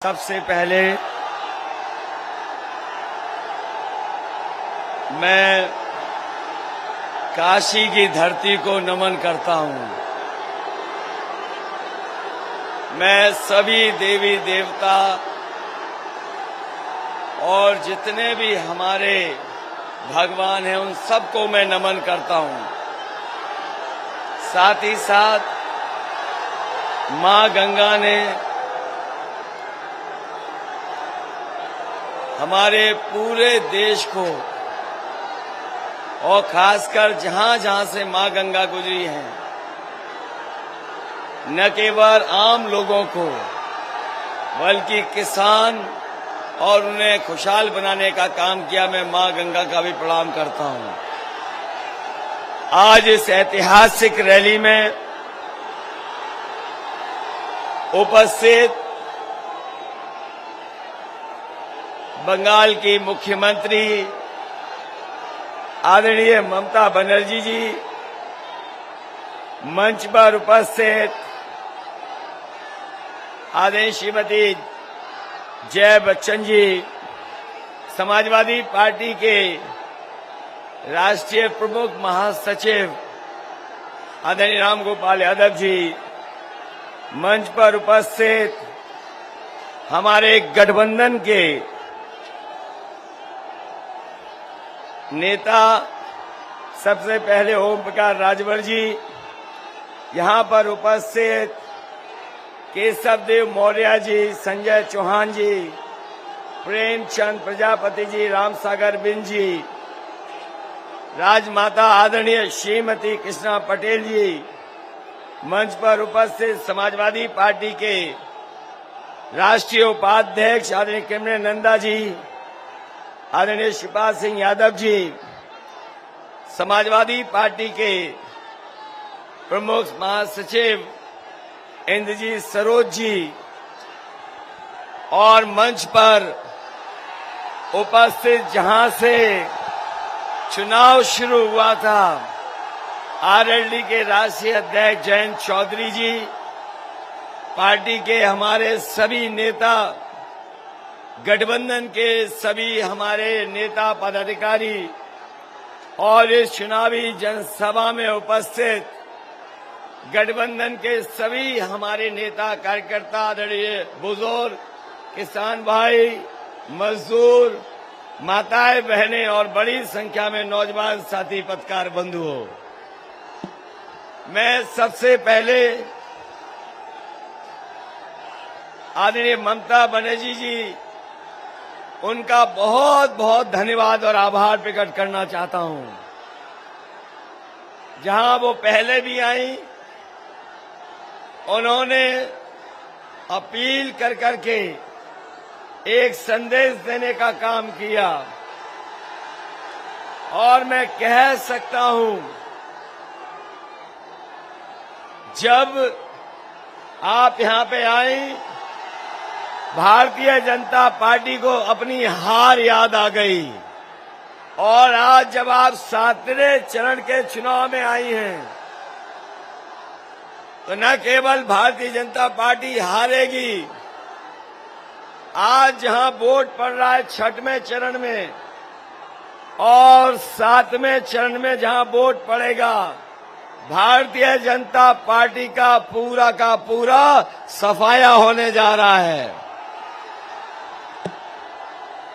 सबसे पहले मैं काशी की धरती को नमन करता हूं। मैं सभी देवी देवता और जितने भी हमारे भगवान हैं उन सबको मैं नमन करता हूं। साथ ही साथ मां गंगा ने हमारे पूरे देश को और खासकर जहां जहां से मां गंगा गुजरी है, न केवल आम लोगों को बल्कि किसान और उन्हें खुशहाल बनाने का काम किया। मैं मां गंगा का भी प्रणाम करता हूं। आज इस ऐतिहासिक रैली में उपस्थित बंगाल की मुख्यमंत्री आदरणीय ममता बनर्जी जी, मंच पर उपस्थित आदरणीय श्रीमती जया बच्चन जी, समाजवादी पार्टी के राष्ट्रीय प्रमुख महासचिव आदरणीय राम गोपाल यादव जी, मंच पर उपस्थित हमारे गठबंधन के नेता सबसे पहले ओम प्रकाश राजभर जी, यहां पर उपस्थित केशव देव मौर्य जी, संजय चौहान जी, प्रेमचंद प्रजापति जी, रामसागर बिन जी, राजमाता आदरणीय श्रीमती कृष्णा पटेल जी, मंच पर उपस्थित समाजवादी पार्टी के राष्ट्रीय उपाध्यक्ष आदरणीय किमने नंदा जी, आदरणीय शिवपाल सिंह यादव जी, समाजवादी पार्टी के प्रमुख महासचिव इंद्रजीत सरोज जी और मंच पर उपस्थित जहां से चुनाव शुरू हुआ था आरएलडी के राष्ट्रीय अध्यक्ष जयंत चौधरी जी, पार्टी के हमारे सभी नेता, गठबंधन के सभी हमारे नेता पदाधिकारी और इस चुनावी जनसभा में उपस्थित गठबंधन के सभी हमारे नेता कार्यकर्ता, आदरणीय बुजुर्ग, किसान भाई, मजदूर, माताएं, बहनें और बड़ी संख्या में नौजवान साथी पत्रकार बंधुओं, मैं सबसे पहले आदरणीय ममता बनर्जी जी, उनका बहुत बहुत धन्यवाद और आभार प्रकट करना चाहता हूं। जहां वो पहले भी आई, उन्होंने अपील कर करके एक संदेश देने का काम किया और मैं कह सकता हूं, जब आप यहां पे आई, भारतीय जनता पार्टी को अपनी हार याद आ गई और आज जब आप 7वें चरण के चुनाव में आई हैं, तो न केवल भारतीय जनता पार्टी हारेगी, आज जहां वोट पड़ रहा है 6वें चरण में और 7वें चरण में जहां वोट पड़ेगा, भारतीय जनता पार्टी का पूरा सफाया होने जा रहा है।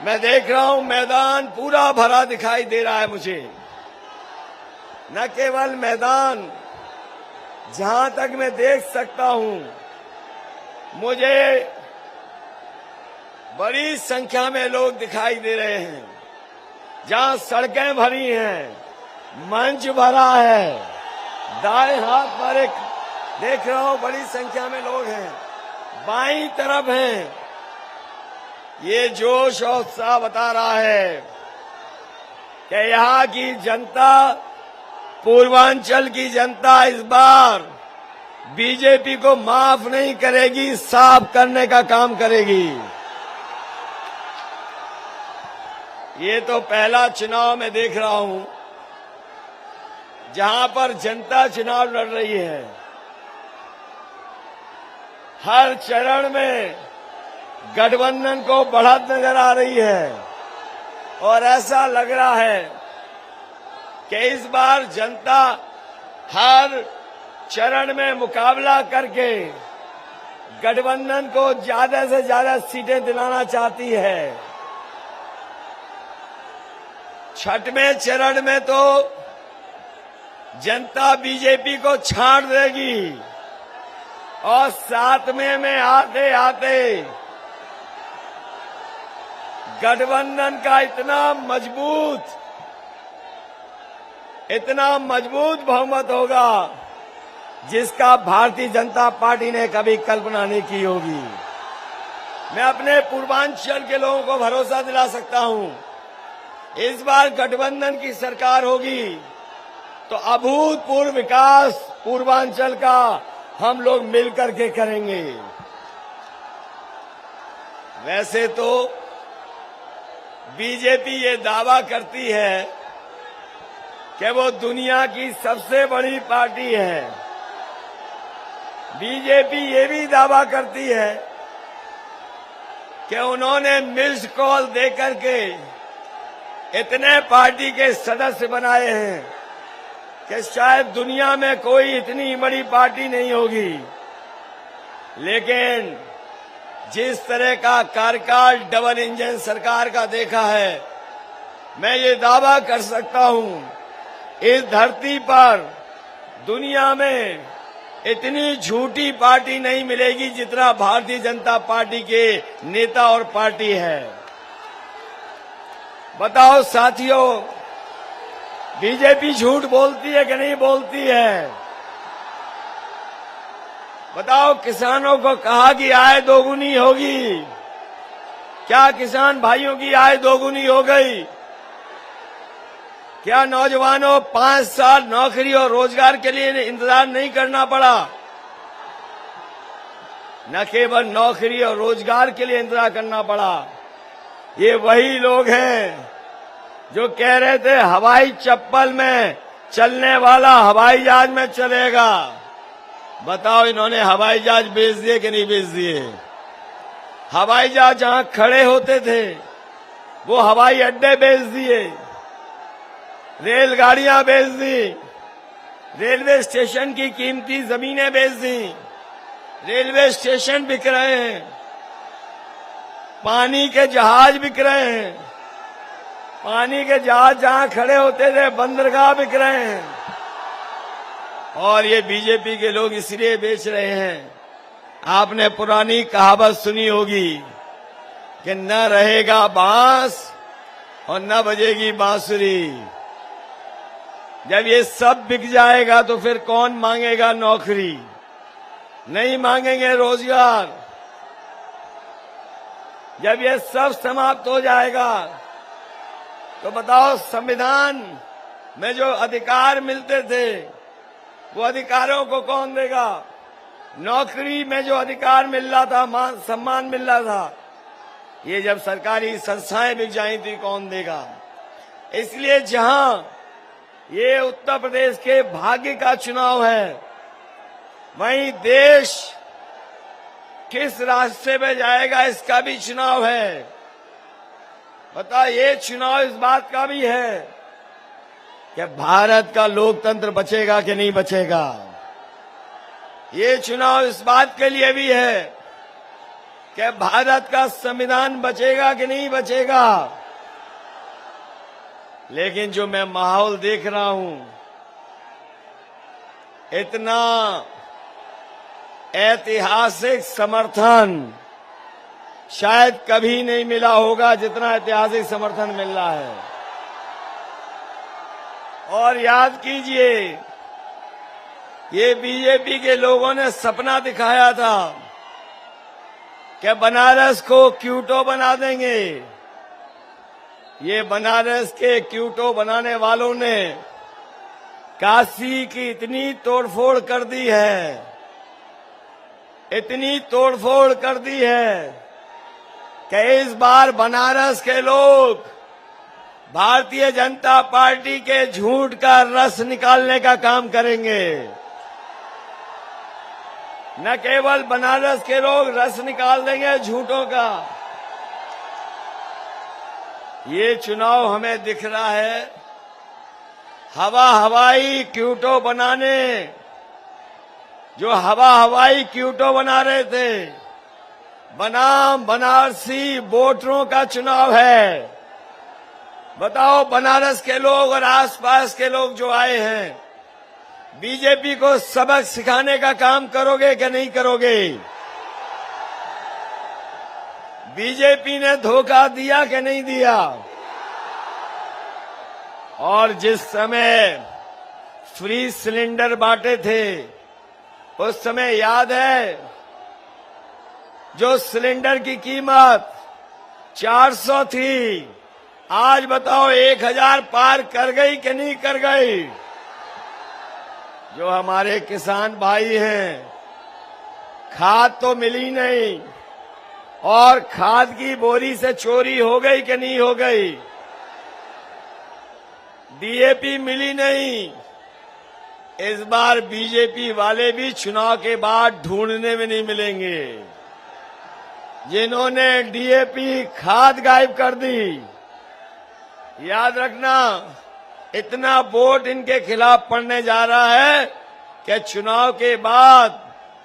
मैं देख रहा हूं मैदान पूरा भरा दिखाई दे रहा है मुझे। न केवल मैदान, जहां तक मैं देख सकता हूं, मुझे बड़ी संख्या में लोग दिखाई दे रहे हैं। जहां सड़कें भरी हैं, मंच भरा है, दाएं हाथ पर एक देख रहा हूं बड़ी संख्या में लोग हैं, बाईं तरफ हैं। ये जोश और उत्साह बता रहा है कि यहाँ की जनता, पूर्वांचल की जनता इस बार बीजेपी को माफ नहीं करेगी, साफ करने का काम करेगी। ये तो पहला चुनाव मैं देख रहा हूं जहां पर जनता चुनाव लड़ रही है। हर चरण में गठबंधन को बढ़त नजर आ रही है और ऐसा लग रहा है कि इस बार जनता हर चरण में मुकाबला करके गठबंधन को ज्यादा से ज्यादा सीटें दिलाना चाहती है। छठवें चरण में तो जनता बीजेपी को छांट देगी और सातवें में आते आते गठबंधन का इतना मजबूत बहुमत होगा जिसका भारतीय जनता पार्टी ने कभी कल्पना नहीं की होगी। मैं अपने पूर्वांचल के लोगों को भरोसा दिला सकता हूं, इस बार गठबंधन की सरकार होगी तो अभूतपूर्व विकास पूर्वांचल का हम लोग मिलकर के करेंगे। वैसे तो बीजेपी ये दावा करती है कि वो दुनिया की सबसे बड़ी पार्टी है। बीजेपी ये भी दावा करती है कि उन्होंने मिस्ड कॉल देकर के इतने पार्टी के सदस्य बनाए हैं कि शायद दुनिया में कोई इतनी बड़ी पार्टी नहीं होगी। लेकिन जिस तरह का कार्यकाल डबल इंजन सरकार का देखा है, मैं ये दावा कर सकता हूं इस धरती पर दुनिया में इतनी झूठी पार्टी नहीं मिलेगी जितना भारतीय जनता पार्टी के नेता और पार्टी है। बताओ साथियों, बीजेपी झूठ बोलती है कि नहीं बोलती है? बताओ, किसानों को कहा कि आय दोगुनी होगी, क्या किसान भाइयों की आय दोगुनी हो गई? क्या नौजवानों 5 साल नौकरी और रोजगार के लिए इंतजार नहीं करना पड़ा? न केवल नौकरी और रोजगार के लिए इंतजार करना पड़ा, ये वही लोग हैं जो कह रहे थे हवाई चप्पल में चलने वाला हवाई जहाज में चलेगा। बताओ, इन्होंने हवाई जहाज बेच दिए कि नहीं बेच दिए? हवाई जहाज जहां खड़े होते थे वो हवाई अड्डे बेच दिए, रेलगाड़ियां बेच दी, रेलवे स्टेशन की कीमती जमीनें बेच दी, रेलवे स्टेशन बिक रहे हैं, पानी के जहाज बिक रहे हैं, पानी के जहाज जहां खड़े होते थे बंदरगाह बिक रहे हैं। और ये बीजेपी के लोग इसलिए बेच रहे हैं, आपने पुरानी कहावत सुनी होगी कि न रहेगा बांस और न बजेगी बांसुरी। जब ये सब बिक जाएगा तो फिर कौन मांगेगा नौकरी? नहीं मांगेंगे रोजगार। जब ये सब समाप्त हो जाएगा तो बताओ, संविधान में जो अधिकार मिलते थे वो अधिकारों को कौन देगा? नौकरी में जो अधिकार मिल रहा था, मान सम्मान मिल रहा था, ये जब सरकारी संस्थाएं बिक जाएंगी तो कौन देगा? इसलिए जहां ये उत्तर प्रदेश के भाग्य का चुनाव है, वहीं देश किस रास्ते में जाएगा इसका भी चुनाव है। बता, ये चुनाव इस बात का भी है कि भारत का लोकतंत्र बचेगा कि नहीं बचेगा। ये चुनाव इस बात के लिए भी है कि भारत का संविधान बचेगा कि नहीं बचेगा। लेकिन जो मैं माहौल देख रहा हूं, इतना ऐतिहासिक समर्थन शायद कभी नहीं मिला होगा जितना ऐतिहासिक समर्थन मिल रहा है। और याद कीजिए, ये बीजेपी के लोगों ने सपना दिखाया था कि बनारस को क्यूटो बना देंगे। ये बनारस के क्यूटो बनाने वालों ने काशी की इतनी तोड़फोड़ कर दी है, इतनी तोड़फोड़ कर दी है कि इस बार बनारस के लोग भारतीय जनता पार्टी के झूठ का रस निकालने का काम करेंगे। न केवल बनारस के लोग रस निकाल देंगे झूठों का। ये चुनाव हमें दिख रहा है हवाई क्यूटो बनाने, जो हवाई क्यूटो बना रहे थे, बनाम बनारसी वोटरों का चुनाव है। बताओ बनारस के लोग और आसपास के लोग जो आए हैं, बीजेपी को सबक सिखाने का काम करोगे कि नहीं करोगे? बीजेपी ने धोखा दिया कि नहीं दिया? और जिस समय फ्री सिलेंडर बांटे थे, उस समय याद है जो सिलेंडर की कीमत 400 थी, आज बताओ 1000 पार कर गई कि नहीं कर गई? जो हमारे किसान भाई हैं, खाद तो मिली नहीं, और खाद की बोरी से चोरी हो गई कि नहीं हो गई? डीएपी मिली नहीं। इस बार बीजेपी वाले भी चुनाव के बाद ढूंढने में नहीं मिलेंगे। जिन्होंने डीएपी खाद गायब कर दी, याद रखना इतना वोट इनके खिलाफ पड़ने जा रहा है कि चुनाव के बाद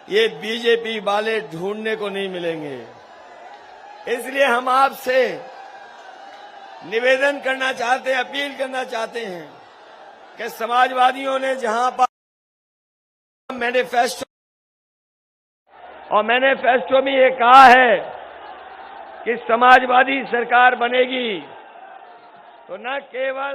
ये बीजेपी वाले ढूंढने को नहीं मिलेंगे। इसलिए हम आपसे निवेदन करना चाहते हैं, अपील करना चाहते हैं कि समाजवादियों ने जहां पर मैनिफेस्टो और मैनिफेस्टो में ये कहा है कि समाजवादी सरकार बनेगी, तो न केवल